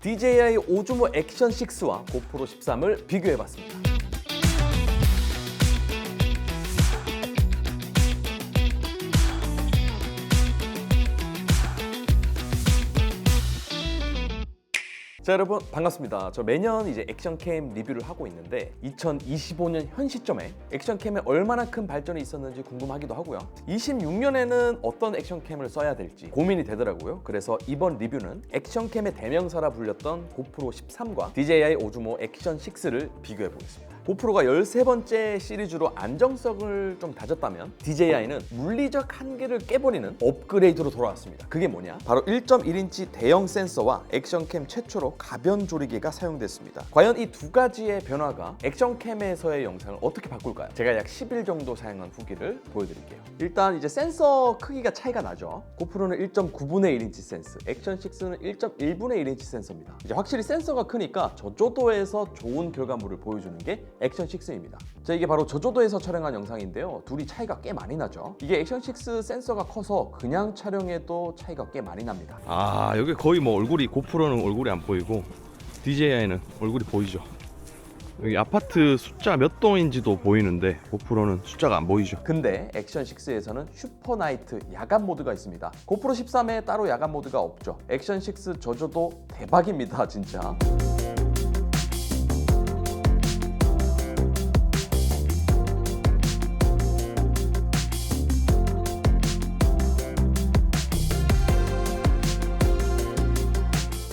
DJI 오즈모 액션 6와 고프로 13을 비교해봤습니다. 자, 여러분 반갑습니다. 저 매년 이제 액션캠 리뷰를 하고 있는데 2025년 현 시점에 액션캠에 얼마나 큰 발전이 있었는지 궁금하기도 하고요. 26년에는 어떤 액션캠을 써야 될지 고민이 되더라고요. 그래서 이번 리뷰는 액션캠의 대명사라 불렸던 고프로 13과 DJI 오즈모 액션 6를 비교해 보겠습니다. 고프로가 13번째 시리즈로 안정성을 좀 다졌다면 DJI는 물리적 한계를 깨버리는 업그레이드로 돌아왔습니다. 그게 뭐냐? 바로 1.1인치 대형 센서와 액션캠 최초로 가변 조리개가 사용됐습니다. 과연 이 두 가지의 변화가 액션캠에서의 영상을 어떻게 바꿀까요? 제가 약 10일 정도 사용한 후기를 보여드릴게요. 일단 이제 센서 크기가 차이가 나죠. 고프로는 1.9분의 1인치 센서, 액션 6는 1.1분의 1인치 센서입니다. 이제 확실히 센서가 크니까 저조도에서 좋은 결과물을 보여주는 게 액션 6입니다. 자, 이게 바로 저조도에서 촬영한 영상인데요. 둘이 차이가 꽤 많이 나죠. 이게 액션 6 센서가 커서 그냥 촬영해도 차이가 꽤 많이 납니다. 여기 거의 뭐 얼굴이, 고프로는 얼굴이 안 보이고 DJI는 얼굴이 보이죠. 여기 아파트 숫자 몇 동인지도 보이는데 고프로는 숫자가 안 보이죠. 근데 액션 6에서는 슈퍼나이트 야간 모드가 있습니다. 고프로 13에 따로 야간 모드가 없죠. 액션 6 저조도 대박입니다, 진짜.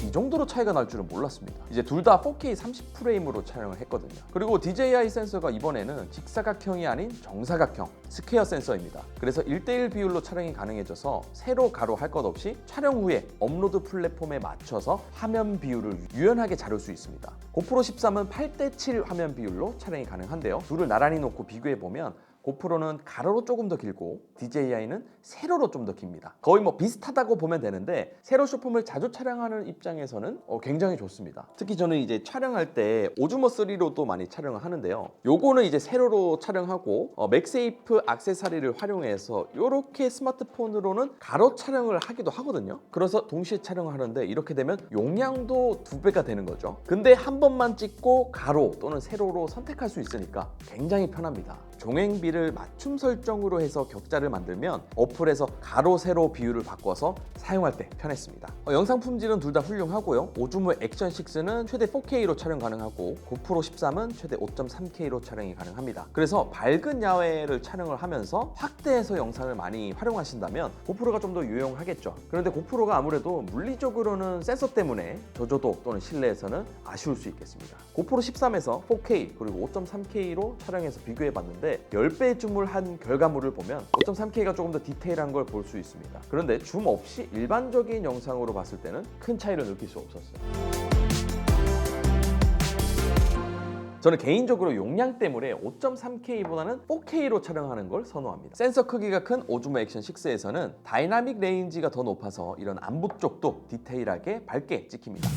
이 정도로 차이가 날 줄은 몰랐습니다. 이제 둘 다 4K 30프레임으로 촬영을 했거든요. 그리고 DJI 센서가 이번에는 직사각형이 아닌 정사각형 스퀘어 센서입니다. 그래서 1:1 비율로 촬영이 가능해져서 세로 가로 할 것 없이 촬영 후에 업로드 플랫폼에 맞춰서 화면 비율을 유연하게 자를 수 있습니다. 고프로 13은 8:7 화면 비율로 촬영이 가능한데요. 둘을 나란히 놓고 비교해보면 고프로는 가로로 조금 더 길고 DJI는 세로로 좀 더 깁니다. 거의 뭐 비슷하다고 보면 되는데 세로 쇼폼을 자주 촬영하는 입장에서는 굉장히 좋습니다. 특히 저는 이제 촬영할 때 오즈모 3로도 많이 촬영을 하는데요. 요거는 이제 세로로 촬영하고 맥세이프 액세서리를 활용해서 이렇게 스마트폰으로는 가로 촬영을 하기도 하거든요. 그래서 동시에 촬영을 하는데 이렇게 되면 용량도 2배가 되는 거죠. 근데 한 번만 찍고 가로 또는 세로로 선택할 수 있으니까 굉장히 편합니다. 종횡비를 맞춤 설정으로 해서 격자를 만들면 어플에서 가로 세로 비율을 바꿔서 사용할 때 편했습니다. 영상 품질은 둘 다 훌륭하고요. 오즈모 액션 6는 최대 4K로 촬영 가능하고 고프로 13은 최대 5.3K로 촬영이 가능합니다. 그래서 밝은 야외를 촬영을 하면서 확대해서 영상을 많이 활용하신다면 고프로가 좀 더 유용하겠죠. 그런데 고프로가 아무래도 물리적으로는 센서 때문에 저조도 또는 실내에서는 아쉬울 수 있겠습니다. 고프로 13에서 4K 그리고 5.3K로 촬영해서 비교해봤는데 10배 줌을 한 결과물을 보면 5.3K가 조금 더 디테일한 걸 볼 수 있습니다. 그런데 줌 없이 일반적인 영상으로 봤을 때는 큰 차이를 느낄 수 없었어요. 저는 개인적으로 용량 때문에 5.3K보다는 4K로 촬영하는 걸 선호합니다. 센서 크기가 큰 오즈모 액션 6에서는 다이나믹 레인지가 더 높아서 이런 안부 쪽도 디테일하게 밝게 찍힙니다.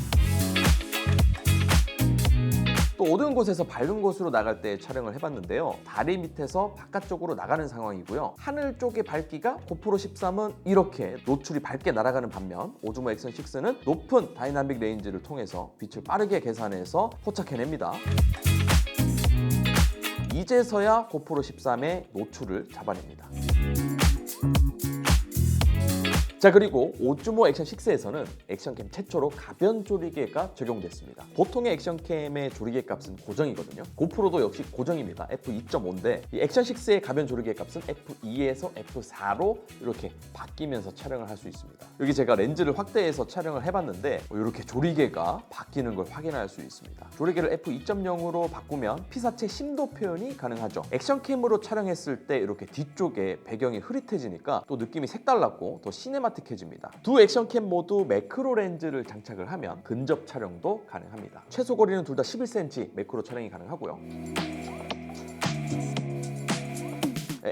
또 어두운 곳에서 밝은 곳으로 나갈 때 촬영을 해봤는데요. 다리 밑에서 바깥쪽으로 나가는 상황이고요. 하늘 쪽의 밝기가 고프로 13은 이렇게 노출이 밝게 날아가는 반면 오즈모 액션 6는 높은 다이나믹 레인지를 통해서 빛을 빠르게 계산해서 포착해냅니다. 이제서야 고프로 13의 노출을 잡아냅니다. 자, 그리고 오즈모 액션 6에서는 액션캠 최초로 가변 조리개가 적용됐습니다. 보통의 액션캠의 조리개 값은 고정이거든요. 고프로도 역시 고정입니다. f2.5인데 이 액션 6의 가변 조리개 값은 f2에서 f4로 이렇게 바뀌면서 촬영을 할 수 있습니다. 여기 제가 렌즈를 확대해서 촬영을 해봤는데 이렇게 조리개가 바뀌는 걸 확인할 수 있습니다. 조리개를 f2.0으로 바꾸면 피사체 심도 표현이 가능하죠. 액션캠으로 촬영했을 때 이렇게 뒤쪽에 배경이 흐릿해지니까 또 느낌이 색달랐고 더 시네마틱해집니다. 두 액션캠 모두 매크로 렌즈를 장착을 하면 근접 촬영도 가능합니다. 최소 거리는 둘 다 11cm 매크로 촬영이 가능하고요.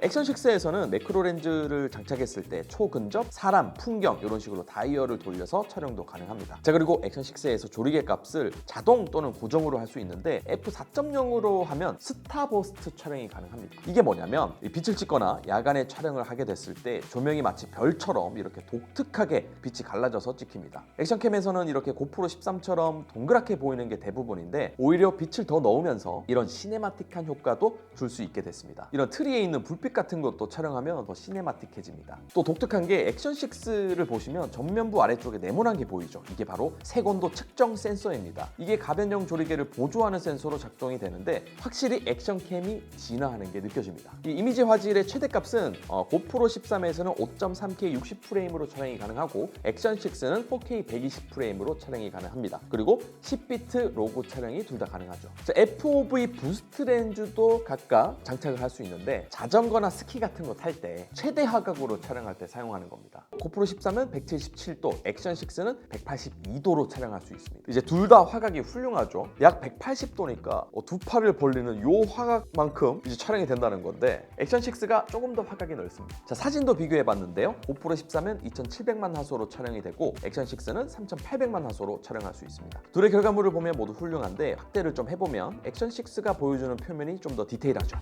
액션 6에서는 매크로 렌즈를 장착했을 때 초근접, 사람, 풍경 이런 식으로 다이얼을 돌려서 촬영도 가능합니다. 자, 그리고 액션 6에서 조리개 값을 자동 또는 고정으로 할 수 있는데 f4.0으로 하면 스타버스트 촬영이 가능합니다. 이게 뭐냐면 빛을 찍거나 야간에 촬영을 하게 됐을 때 조명이 마치 별처럼 이렇게 독특하게 빛이 갈라져서 찍힙니다. 액션캠에서는 이렇게 고프로 13처럼 동그랗게 보이는 게 대부분인데 오히려 빛을 더 넣으면서 이런 시네마틱한 효과도 줄 수 있게 됐습니다. 이런 트리에 있는 불빛 같은 것도 촬영하면 더 시네마틱해집니다. 또 독특한 게 액션 6를 보시면 전면부 아래쪽에 네모난 게 보이죠. 이게 바로 색온도 측정 센서입니다. 이게 가변형 조리개를 보조하는 센서로 작동이 되는데 확실히 액션캠이 진화하는 게 느껴집니다. 이 이미지 화질의 최대값은 고프로 13에서는 5.3K 60프레임으로 촬영이 가능하고 액션 6는 4K 120프레임으로 촬영이 가능합니다. 그리고 10비트 로고 촬영이 둘 다 가능하죠. 자, FOV 부스트 렌즈도 각각 장착을 할 수 있는데 자전거나 스키 같은 거 탈 때 최대 화각으로 촬영할 때 사용하는 겁니다. 고프로 13은 177도, 액션 6는 182도로 촬영할 수 있습니다. 이제 둘 다 화각이 훌륭하죠. 약 180도니까 두 팔을 벌리는 요 화각만큼 이제 촬영이 된다는 건데 액션 6가 조금 더 화각이 넓습니다. 자, 사진도 비교해 봤는데요. 고프로 13은 2700만 화소로 촬영이 되고 액션 6는 3800만 화소로 촬영할 수 있습니다. 둘의 결과물을 보면 모두 훌륭한데 확대를 좀 해보면 액션 6가 보여주는 표면이 좀 더 디테일하죠.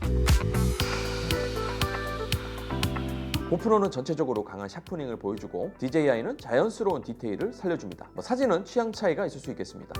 고프로는 전체적으로 강한 샤프닝을 보여주고 DJI는 자연스러운 디테일을 살려줍니다. 사진은 취향 차이가 있을 수 있겠습니다.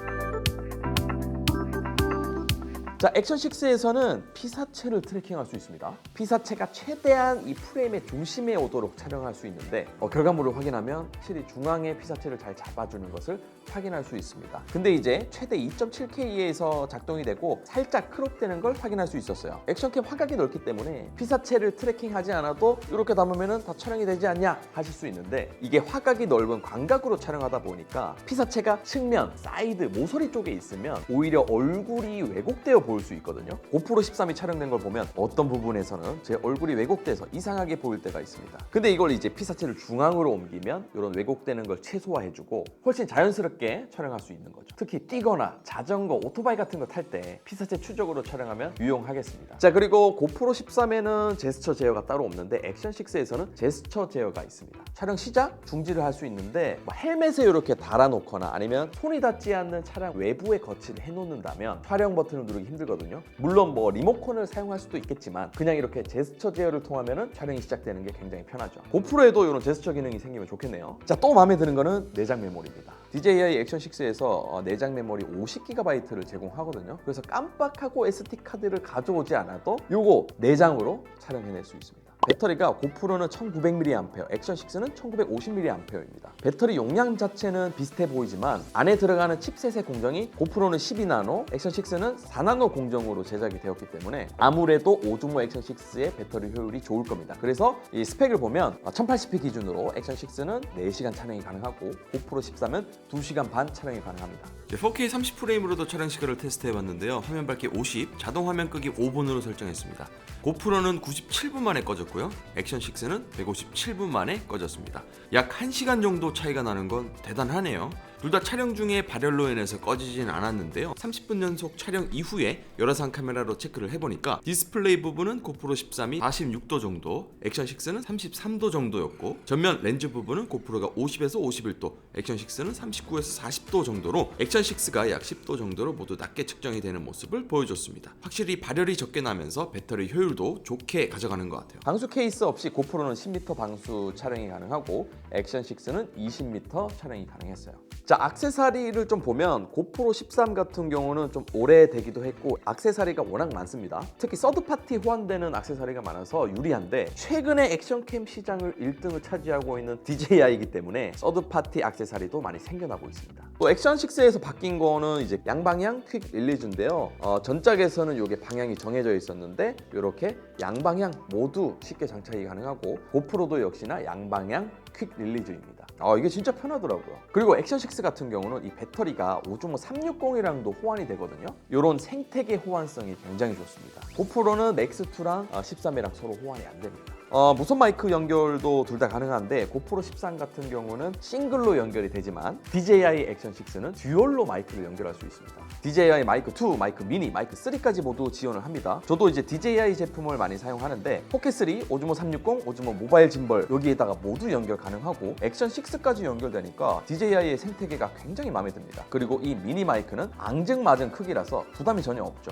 자, 액션 6에서는 피사체를 트래킹할 수 있습니다. 피사체가 최대한 이 프레임의 중심에 오도록 촬영할 수 있는데 결과물을 확인하면 확실히 중앙에 피사체를 잘 잡아주는 것을 확인할 수 있습니다. 근데 이제 최대 2.7K에서 작동이 되고 살짝 크롭되는 걸 확인할 수 있었어요. 액션캠 화각이 넓기 때문에 피사체를 트래킹하지 않아도 이렇게 담으면 다 촬영이 되지 않냐 하실 수 있는데 이게 화각이 넓은 광각으로 촬영하다 보니까 피사체가 측면, 사이드, 모서리 쪽에 있으면 오히려 얼굴이 왜곡되어 보일 수 있거든요. 고프로 13이 촬영된 걸 보면 어떤 부분에서는 제 얼굴이 왜곡돼서 이상하게 보일 때가 있습니다. 근데 이걸 이제 피사체를 중앙으로 옮기면 이런 왜곡되는 걸 최소화해주고 훨씬 자연스럽게 촬영할 수 있는 거죠. 특히 뛰거나 자전거, 오토바이 같은 거 탈 때 피사체 추적으로 촬영하면 유용하겠습니다. 자, 그리고 고프로 13에는 제스처 제어가 따로 없는데 액션 6에서는 제스처 제어가 있습니다. 촬영 시작, 중지를 할 수 있는데 헬멧에 이렇게 달아놓거나 아니면 손이 닿지 않는 차량 외부에 거치를 해놓는다면 촬영 버튼을 누르기 힘들거든요. 물론 리모컨을 사용할 수도 있겠지만 그냥 이렇게 제스처 제어를 통하면 촬영이 시작되는 게 굉장히 편하죠. 고프로에도 이런 제스처 기능이 생기면 좋겠네요. 자, 또 마음에 드는 거는 내장 메모리입니다. DJI 액션 6에서 내장 메모리 50GB를 제공하거든요. 그래서 깜빡하고 SD카드를 가져오지 않아도 요거 내장으로 촬영해낼 수 있습니다. 배터리가 고프로는 1900mAh, 액션 6는 1950mAh입니다. 배터리 용량 자체는 비슷해 보이지만 안에 들어가는 칩셋의 공정이 고프로는 12나노, 액션 6는 4나노 공정으로 제작이 되었기 때문에 아무래도 오즈모 액션 6의 배터리 효율이 좋을 겁니다. 그래서 이 스펙을 보면 1080p 기준으로 액션 6는 4시간 촬영이 가능하고 고프로 13은 2시간 반 촬영이 가능합니다. 4K 30프레임으로도 촬영 시간을 테스트해봤는데요. 화면 밝기 50, 자동 화면 끄기 5분으로 설정했습니다. 고프로는 97분 만에 꺼졌고요. 액션 6는 157분 만에 꺼졌습니다. 약 1시간 정도 차이가 나는 건 대단하네요. 둘 다 촬영 중에 발열로 인해서 꺼지진 않았는데요. 30분 연속 촬영 이후에 열화상 카메라로 체크를 해보니까 디스플레이 부분은 고프로 13이 46도 정도, 액션 6는 33도 정도였고 전면 렌즈 부분은 고프로가 50에서 51도, 액션 6는 39에서 40도 정도로 액션 6가 약 10도 정도로 모두 낮게 측정이 되는 모습을 보여줬습니다. 확실히 발열이 적게 나면서 배터리 효율도 좋게 가져가는 것 같아요. 방수 케이스 없이 고프로는 10m 방수 촬영이 가능하고 액션 6는 20m 촬영이 가능했어요. 자, 액세서리를 좀 보면 고프로 13 같은 경우는 좀 오래되기도 했고 액세서리가 워낙 많습니다. 특히 서드파티 호환되는 액세서리가 많아서 유리한데 최근에 액션캠 시장을 1등을 차지하고 있는 DJI이기 때문에 서드파티 액세서리도 많이 생겨나고 있습니다. 또 액션 6에서 바뀐 거는 이제 양방향 퀵 릴리즈인데요. 전작에서는 이게 방향이 정해져 있었는데 이렇게 양방향 모두 쉽게 장착이 가능하고 고프로도 역시나 양방향 퀵 릴리즈입니다. 이게 진짜 편하더라고요. 그리고 액션 6 같은 경우는 이 배터리가 오즈모 360이랑도 호환이 되거든요. 이런 생태계 호환성이 굉장히 좋습니다. 고프로는 맥스2랑 13이랑 서로 호환이 안 됩니다. 무선 마이크 연결도 둘 다 가능한데 고프로 13 같은 경우는 싱글로 연결이 되지만 DJI 액션 6는 듀얼로 마이크를 연결할 수 있습니다. DJI 마이크 2, 마이크 미니, 마이크 3까지 모두 지원을 합니다. 저도 이제 DJI 제품을 많이 사용하는데 포켓3, 오즈모 360, 오즈모 모바일 짐벌 여기에다가 모두 연결 가능하고 액션 6까지 연결되니까 DJI의 생태계가 굉장히 마음에 듭니다. 그리고 이 미니 마이크는 앙증맞은 크기라서 부담이 전혀 없죠.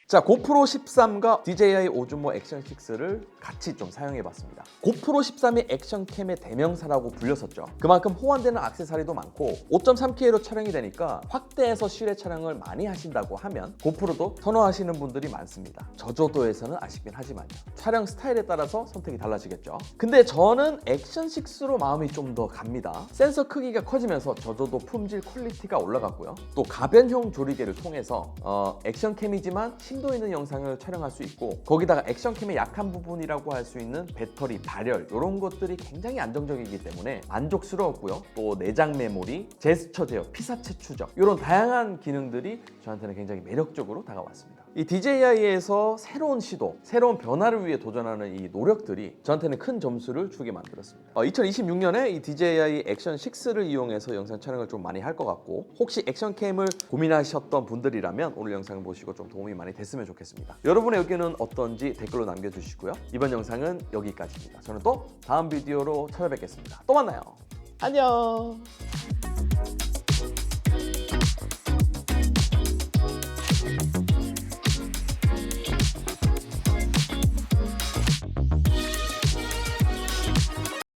자, 고프로 13과 DJI 오즈모 액션 6를 같이 좀 사용해봤습니다. 고프로 13이 액션캠의 대명사라고 불렸었죠. 그만큼 호환되는 액세서리도 많고 5.3K로 촬영이 되니까 확대해서 실내 촬영을 많이 하신다고 하면 고프로도 선호하시는 분들이 많습니다. 저조도에서는 아쉽긴 하지만요. 촬영 스타일에 따라서 선택이 달라지겠죠. 근데 저는 액션 6로 마음이 좀 더 갑니다. 센서 크기가 커지면서 저조도 품질 퀄리티가 올라갔고요. 또 가변형 조리개를 통해서 액션캠이지만 심도 있는 영상을 촬영할 수 있고 거기다가 액션캠의 약한 부분이라고 할 수 있는 배터리, 발열 이런 것들이 굉장히 안정적이기 때문에 만족스러웠고요. 또 내장 메모리, 제스처 제어, 피사체 추적 이런 다양한 기능들이 저한테는 굉장히 매력적으로 다가왔습니다. 이 DJI에서 새로운 시도, 새로운 변화를 위해 도전하는 이 노력들이 저한테는 큰 점수를 주게 만들었습니다. 2026년에 이 DJI 액션 6를 이용해서 영상 촬영을 좀 많이 할 것 같고 혹시 액션캠을 고민하셨던 분들이라면 오늘 영상을 보시고 좀 도움이 많이 됐으면 좋겠습니다. 여러분의 의견은 어떤지 댓글로 남겨주시고요. 이번 영상은 여기까지입니다. 저는 또 다음 비디오로 찾아뵙겠습니다. 또 만나요. 안녕.